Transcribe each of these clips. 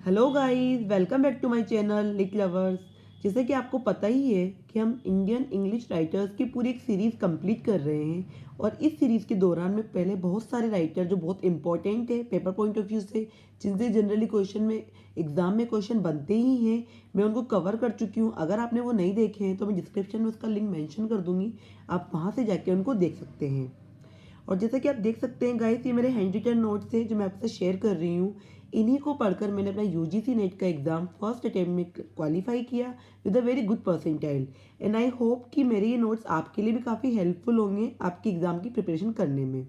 Hello guys, welcome back to my channel lit lovers. जैसे कि आपको पता ही है कि हम इंडियन इंग्लिश राइटर्स की पूरी एक सीरीज़ कंप्लीट कर रहे हैं और इस सीरीज़ के दौरान में पहले बहुत सारे राइटर जो बहुत इंपॉर्टेंट है पेपर पॉइंट ऑफ व्यू से, जिनसे जनरली क्वेश्चन में एग्जाम में क्वेश्चन बनते ही हैं, मैं उनको कवर कर चुकी हूँ। अगर आपने वो नहीं देखे हैं तो मैं डिस्क्रिप्शन में उसका लिंक मेंशन कर दूंगी, आप वहाँ से जाके उनको देख सकते हैं। और जैसा कि आप देख सकते हैं गाइस, ये मेरे हैंड रिटन नोट्स हैं जो मैं आपसे शेयर कर रही हूँ। इन्हीं को पढ़कर मैंने अपना यूजीसी नेट का एग्ज़ाम फर्स्ट अटेम्प्ट में क्वालिफाई किया with a very good percentile. And I hope कि मेरे ये नोट्स आपके लिए भी काफ़ी हेल्पफुल होंगे आपकी एग्ज़ाम की प्रिपरेशन करने में।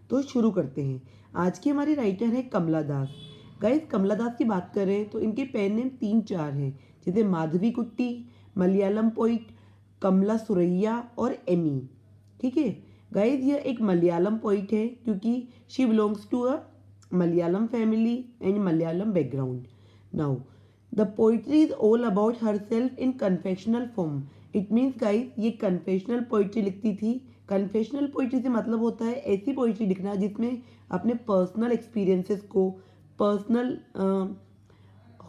तो शुरू करते हैं। आज की हमारी राइटर है कमला दास। गाइस, कमला दास की बात करें तो इनके पेन नेम 3-4 हैं, जैसे माधवी कुट्टी, मलयालम पोइट, कमला सुरैया और एमी। ठीक है गाइस, यह एक मलयालम पोइट है क्योंकि she belongs to a Malayalam family and Malayalam background. Now the poetry is all about herself in confessional form. It means guys, ये कन्फेशनल पोइट्री लिखती थी। कन्फेशनल पोइट्री से मतलब होता है ऐसी पोइट्री लिखना जिसमें अपने पर्सनल एक्सपीरियंसेस को, पर्सनल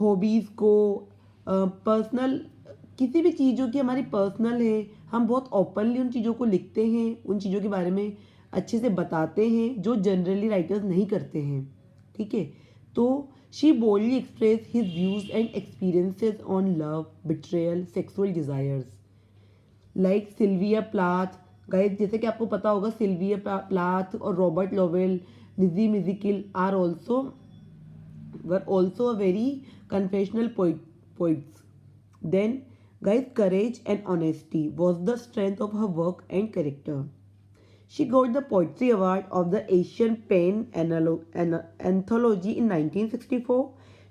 हॉबीज़ को, पर्सनल किसी भी चीज़ जो कि हमारी पर्सनल है, हम बहुत ओपनली उन चीज़ों को लिखते हैं, उन चीज़ों के बारे में अच्छे से बताते हैं जो जनरली राइटर्स नहीं करते हैं। ठीक है, तो she boldly express his views and experiences on love, betrayal, sexual desires like Sylvia Plath. Guys, जैसे कि आपको पता होगा, सिल्विया प्लाथ और रॉबर्ट लोवेल, निजी मिजिकिल are also were also a very confessional poets. Then, guys, courage and honesty was the strength of her work and character. She got the Poetry Award of the Asian Pen Anthology in 1964.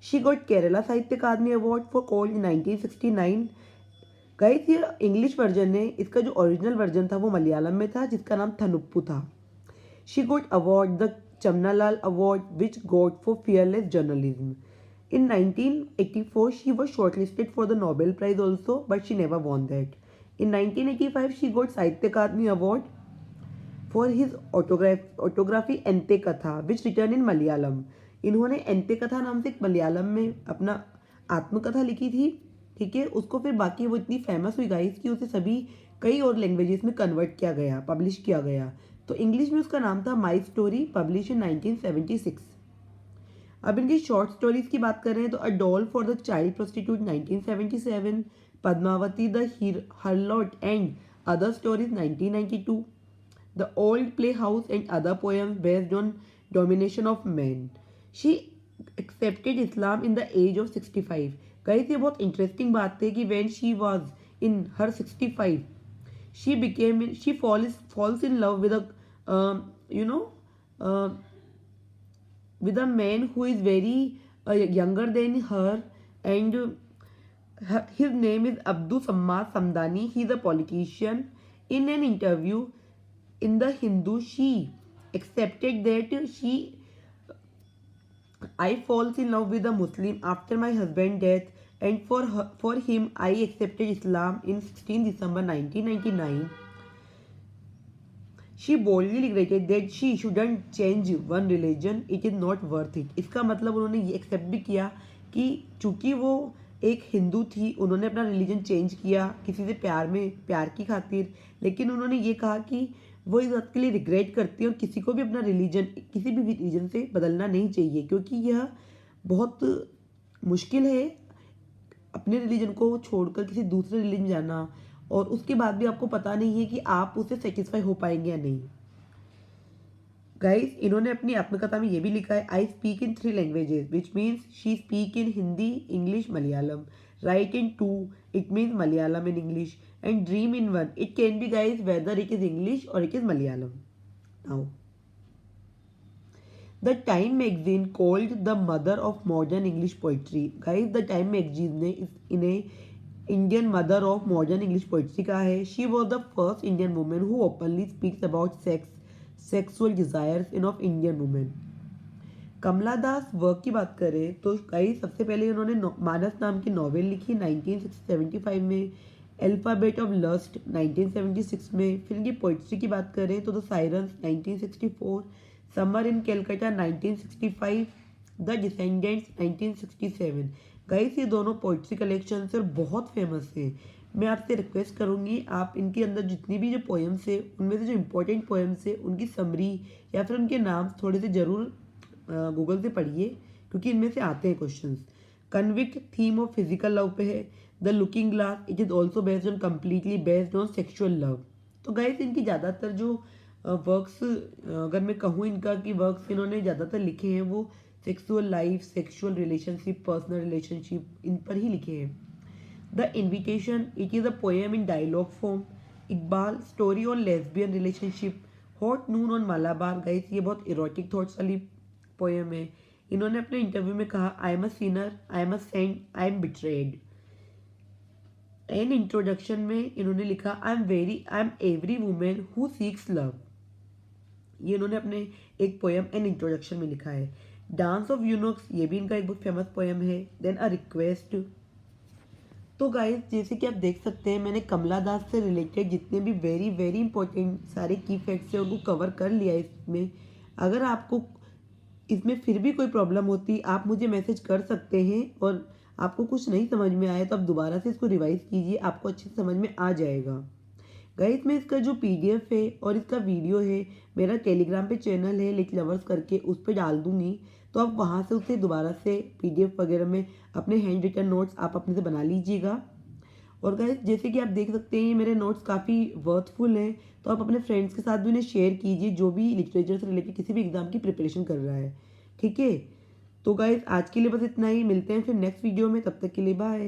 She got Kerala Sahitya Akademi Award for Call in 1969. Guys, ये English version है, इसका जो original version था वो मलयालम में था जिसका नाम थनुप्पू था। She got award the Chamnalal Award which got for fearless journalism. In 1984, she was shortlisted for the Nobel Prize also, but she never won that. In 1985, she got Sahitya Akademi Award for his autography Ente Katha, which written in Malayalam. इन्होंने एंते कथा नाम से एक मलयालम में अपना आत्मकथा लिखी थी। ठीक है, उसको फिर बाकी वो इतनी फेमस हुई गाइस कि उसे सभी कई और लैंग्वेजेस में कन्वर्ट किया गया, पब्लिश किया गया। तो इंग्लिश में उसका नाम था माई स्टोरी, पब्लिश इन 1976। अब इनकी शॉर्ट स्टोरीज की बात करें तो a doll for the child prostitute 1977, Padmavati the harlot and other stories 1992, the old playhouse and other poems based on domination of man. She accepted Islam in the age of 65। Guys, ये बहुत interesting बात है कि when she was in her 65, she falls in love with a you know with a man who is very younger than her, and his name is Abdul Samad Samdani. He is a politician. In an interview in the Hindu, she accepted that I falls in love with a Muslim after my husband's death, and for him I accepted Islam in 16 December 1999. She boldly regretted that she shouldn't change one religion. It is not worth it. इसका मतलब उन्होंने ये accept भी किया कि चूंकि वो एक हिंदू थी, उन्होंने अपना रिलीजन चेंज किया किसी से प्यार की खातिर, लेकिन उन्होंने ये कहा कि वो इस बात के लिए रिग्रेट करती है और किसी को भी अपना रिलीजन, किसी भी रिलीजन से बदलना नहीं चाहिए, क्योंकि यह बहुत मुश्किल है अपने रिलीजन को छोड़कर किसी दूसरे रिलीजन में जाना, और उसके बाद भी आपको पता नहीं है कि आप उससे सेटिस्फाई हो पाएंगे या नहीं। गाइस, इन्होंने अपनी आत्मकथा में ये भी लिखा है, I speak in 3 languages which means she speak in Hindi, English, Malayalam, write in 2 it means Malayalam and English, and dream in 1 it can be guys whether it is English और it is Malayalam. Now the Time magazine called the mother of modern English poetry. Guys, the Time magazine ने इन्हें Indian mother of modern English poetry का है। She was the first Indian women who openly speaks about sexual desires in of Indian women. Kamala Das work की बात करें तो guys, सबसे पहले उन्होंने मानस नाम की नॉवेल लिखी 1975 में, अल्फाबेट ऑफ लस्ट 1976 में। फिर इनकी पोइट्री की बात करें तो the sirens 1964, summer in Calcutta 1965, the descendants 1967। Guys ये दोनों पोइट्री कलेक्शन से और बहुत फेमस हैं। मैं आपसे रिक्वेस्ट करूँगी आप इनके अंदर जितनी भी जो पोएम्स है उनमें से जो इम्पोर्टेंट पोएम्स है उनकी समरी या फिर उनके नाम थोड़े से ज़रूर गूगल से पढ़िए, क्योंकि इनमें से आते हैं questions. Convict theme of physical love पे है। The looking glass it is also based on completely based on sexual love. तो गाइस इनकी ज़्यादातर जो वर्क्स, अगर मैं कहूँ इनका कि वर्क्स इन्होंने ज़्यादातर लिखे हैं वो sexual life, sexual relationship, personal relationship, इन पर ही लिखे हैं। The invitation it is a poem in dialogue form. Iqbal story on lesbian relationship. Hot noon on Malabar. Guys ये बहुत इरोटिक थॉट्स वाली पोएम है। इन्होंने अपने इंटरव्यू में कहा I am a sinner, I am a saint, I am betrayed. An introduction में इन्होंने लिखा I am every women who seeks love. ये इन्होंने अपने एक पोएम एन इंट्रोडक्शन में लिखा है। डांस ऑफ यूनोक्स ये भी इनका एक बहुत फेमस पोएम है। Then a request. तो गाइस जैसे कि आप देख सकते हैं मैंने कमला दास से रिलेटेड जितने भी वेरी वेरी इंपॉर्टेंट सारे की फैक्ट्स हैं उनको कवर कर लिया है इसमें। अगर आपको इसमें फिर भी कोई प्रॉब्लम होती आप मुझे मैसेज कर सकते हैं, और आपको कुछ नहीं समझ में आया तो आप दोबारा से इसको रिवाइज कीजिए, आपको अच्छे से समझ में आ जाएगा। गाइस मैं इसका जो पीडीएफ है और इसका वीडियो है मेरा टेलीग्राम पे चैनल है लिट लवर्स करके, उस पर डाल दूंगी, तो आप वहाँ से उसे दोबारा से पीडीएफ वगैरह में अपने हैंड रिटन नोट्स आप अपने से बना लीजिएगा। और गाइस जैसे कि आप देख सकते हैं ये मेरे नोट्स काफ़ी वर्थफुल हैं, तो आप अपने फ्रेंड्स के साथ भी उन्हें शेयर कीजिए जो भी लिटरेचर से रिलेटेड किसी भी एग्जाम की प्रिपरेशन कर रहा है। ठीक है, तो गाइस आज के लिए बस इतना ही, मिलते हैं फिर नेक्स्ट वीडियो में, तब तक के लिए बाय।